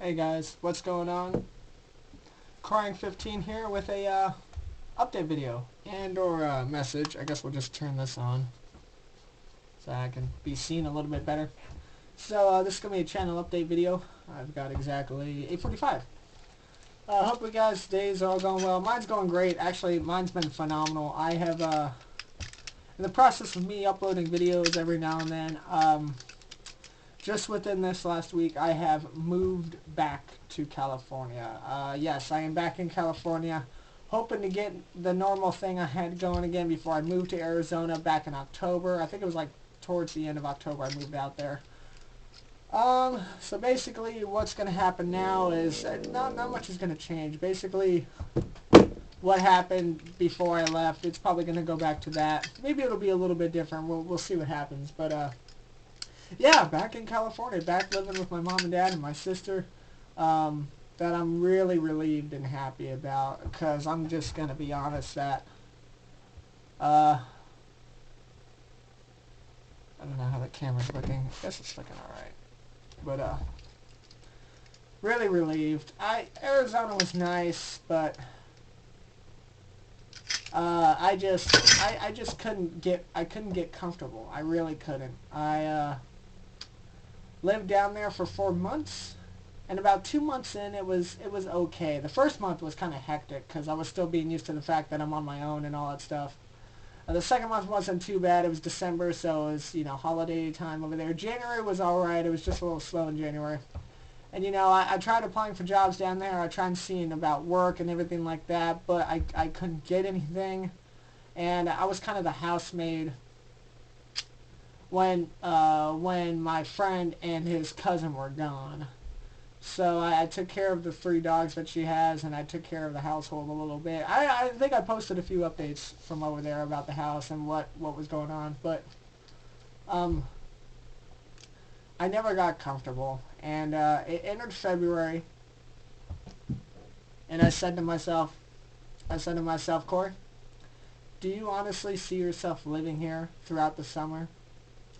Hey guys, what's going on? Crying15 here with a update video and or message. I guess we'll just turn this on so I can be seen a little bit better. So this is going to be a channel update video. I've got exactly 8:45. I hope you guys' days are all going well. Mine's going great. Actually, mine's been phenomenal. I have, in the process of me uploading videos every now and then, just within this last week, I have moved back to California. Yes, I am back in California, hoping to get the normal thing I had going again before I moved to Arizona back in October. I think it was like towards the end of October I moved out there. So basically what's going to happen now is, not much is going to change. Basically, what happened before I left, it's probably going to go back to that. Maybe it'll be a little bit different. We'll see what happens. But, yeah, back in California, back living with my mom and dad and my sister, that I'm really relieved and happy about, because I'm just going to be honest that, I don't know how the camera's looking. I guess it's looking alright. But, really relieved. Arizona was nice, but, I just couldn't get comfortable. I really couldn't. I lived down there for 4 months, and about 2 months in, it was okay. The first month was kind of hectic because I was still being used to the fact that I'm on my own and all that stuff. The second month wasn't too bad. It was December, so it was, holiday time over there. January was alright. It was just a little slow in January. And, I tried applying for jobs down there. I tried seeing about work and everything like that, but I couldn't get anything. And I was kind of the housemaid when my friend and his cousin were gone. So I took care of the 3 dogs that she has, and I took care of the household a little bit. I think I posted a few updates from over there about the house and what was going on, but I never got comfortable. And it entered February, and I said to myself, Corey, do you honestly see yourself living here throughout the summer?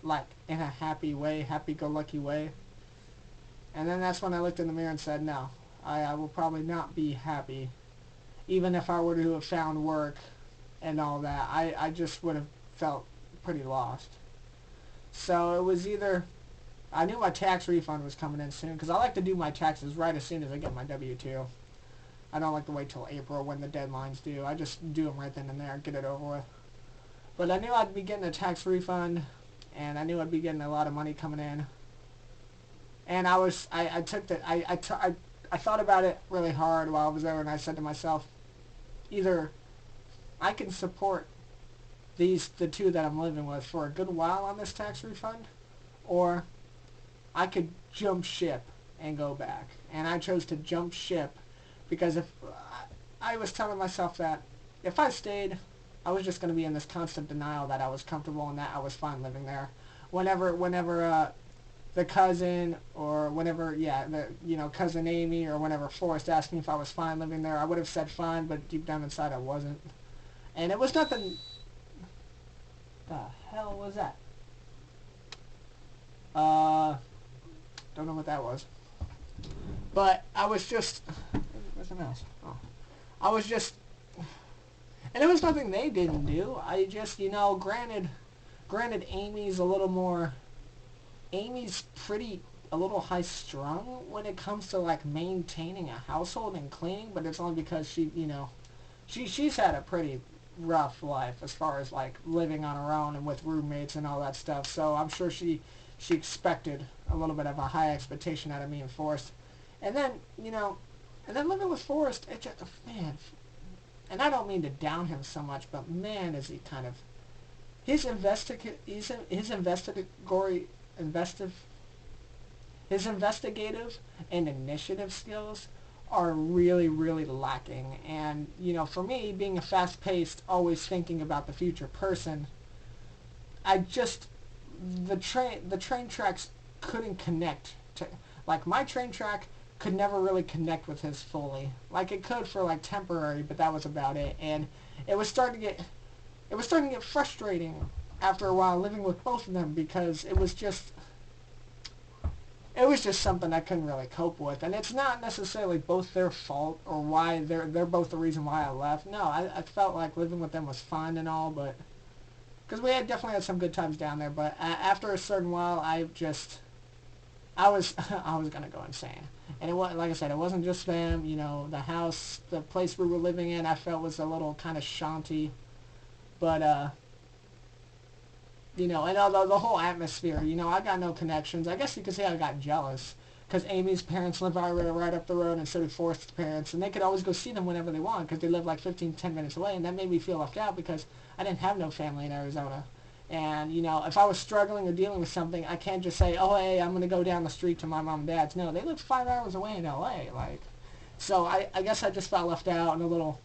Like, in a happy way, happy-go-lucky way? And then that's when I looked in the mirror and said, no, I will probably not be happy, even if I were to have found work and all that. I just would have felt pretty lost. So it was either, I knew my tax refund was coming in soon, because I like to do my taxes right as soon as I get my W-2. I don't like to wait till April when the deadline's due. I just do them right then and there and get it over with. But I knew I'd be getting a tax refund, and I knew I'd be getting a lot of money coming in. And I thought about it really hard while I was there, and I said to myself, either I can support the 2 that I'm living with for a good while on this tax refund, or I could jump ship and go back. And I chose to jump ship because if I was telling myself that if I stayed, I was just going to be in this constant denial that I was comfortable and that I was fine living there. Whenever the cousin, or whenever, cousin Amy, or whenever Forrest asked me if I was fine living there, I would have said fine, but deep down inside I wasn't. And it was nothing. The hell was that? Don't know what that was. But I was just, where's the mouse? Oh. I was just, and it was nothing they didn't do. I just, granted Amy's a little high-strung when it comes to, like, maintaining a household and cleaning, but it's only because she's had a pretty rough life as far as, like, living on her own and with roommates and all that stuff, so I'm sure she expected a little bit of a high expectation out of me and Forrest. And then, living with Forrest, it just, man, and I don't mean to down him so much, but man, is he kind of, his investigative and initiative skills are really, really lacking. And, for me, being a fast-paced, always thinking about the future person, the train tracks couldn't connect to, like, my train track could never really connect with his fully. Like, it could for, like, temporary, but that was about it. And it was starting to get frustrating after a while living with both of them, because it was was just something I couldn't really cope with. And it's not necessarily both their fault or why they're both the reason why I left. No, I felt like living with them was fun and all, but because we had definitely had some good times down there. But after a certain while, I was I was gonna go insane. And it was, like I said, it wasn't just them. You know, the house, the place we were living in, I felt was a little kind of shanty. But you know, and the whole atmosphere, you know, I got no connections. I guess you could say I got jealous because Amy's parents live right up the road, and so did Forrest's parents, and they could always go see them whenever they want because they live like 15, 10 minutes away, and that made me feel left out because I didn't have no family in Arizona. And, you know, if I was struggling or dealing with something, I can't just say, oh, hey, I'm going to go down the street to my mom and dad's. No, they live 5 hours away in L.A., like, so I guess I just felt left out and a little,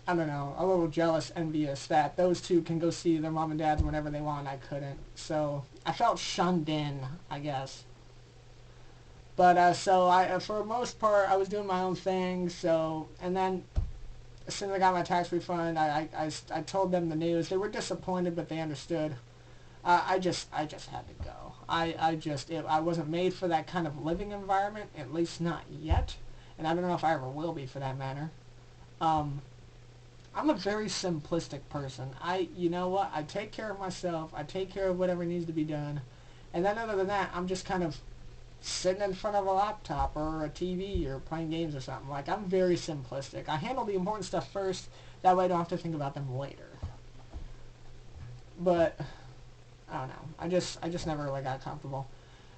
I don't know, a little jealous, envious that those two can go see their mom and dads whenever they want and I couldn't. So I felt shunned in, I guess. But so for the most part, I was doing my own thing. So, and then as soon as I got my tax refund, I told them the news. They were disappointed, but they understood. I just had to go. I wasn't made for that kind of living environment, at least not yet. And I don't know if I ever will be, for that matter. I'm a very simplistic person. You know what? I take care of myself. I take care of whatever needs to be done. And then other than that, I'm just kind of sitting in front of a laptop or a TV or playing games or something. Like, I'm very simplistic. I handle the important stuff first. That way I don't have to think about them later. But I don't know. I just never really got comfortable.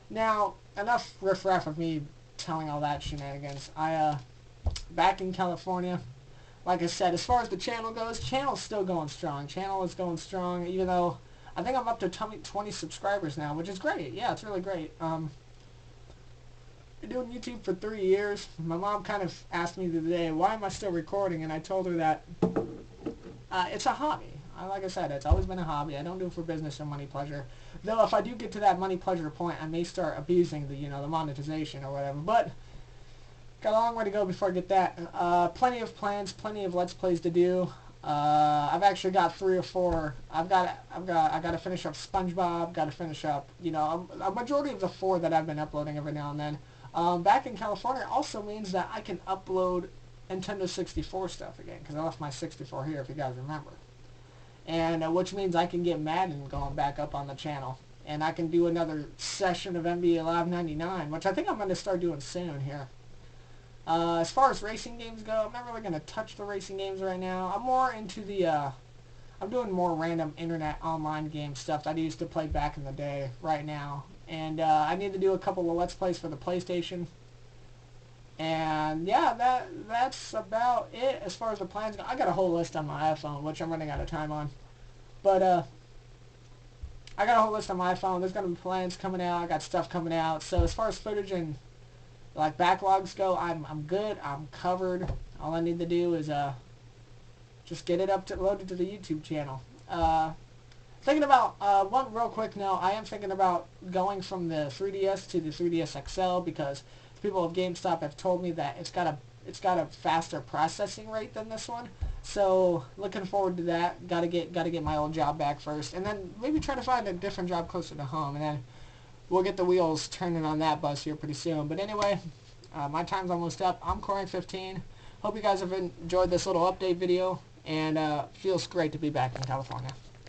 Now, enough riffraff of me telling all that shenanigans. Back in California, like I said, as far as the channel goes, channel's still going strong. Channel is going strong, even though I think I'm up to 20 subscribers now, which is great. Yeah, it's really great. Been doing YouTube for 3 years. My mom kind of asked me the other day, why am I still recording? And I told her that it's a hobby. Like I said, it's always been a hobby. I don't do it for business or money pleasure. Though if I do get to that money pleasure point, I may start abusing the monetization or whatever. But got a long way to go before I get that. Plenty of plans, plenty of Let's Plays to do. I've actually got 3 or 4. I got to finish up SpongeBob. Got to finish up, a majority of the 4 that I've been uploading every now and then. Back in California also means that I can upload Nintendo 64 stuff again, because I left my 64 here, if you guys remember. And which means I can get Madden going back up on the channel. And I can do another session of NBA Live 99, which I think I'm going to start doing soon here. As far as racing games go, I'm not really going to touch the racing games right now. I'm more into the, I'm doing more random internet online game stuff that I used to play back in the day right now. And I need to do a couple of Let's Plays for the PlayStation. And yeah, that's about it as far as the plans go. I got a whole list on my iPhone, which I'm running out of time on. But I got a whole list on my iPhone. There's going to be plans coming out. I got stuff coming out. So as far as footage and like backlogs go, I'm good. I'm covered. All I need to do is just get it loaded to the YouTube channel. Thinking about one real quick note. I am thinking about going from the 3DS to the 3DS XL because people of GameStop have told me that it's got a faster processing rate than this one. So looking forward to that. Gotta get my old job back first, and then maybe try to find a different job closer to home, and then we'll get the wheels turning on that bus here pretty soon. But anyway, my time's almost up. I'm Coring15. Hope you guys have enjoyed this little update video, and feels great to be back in California.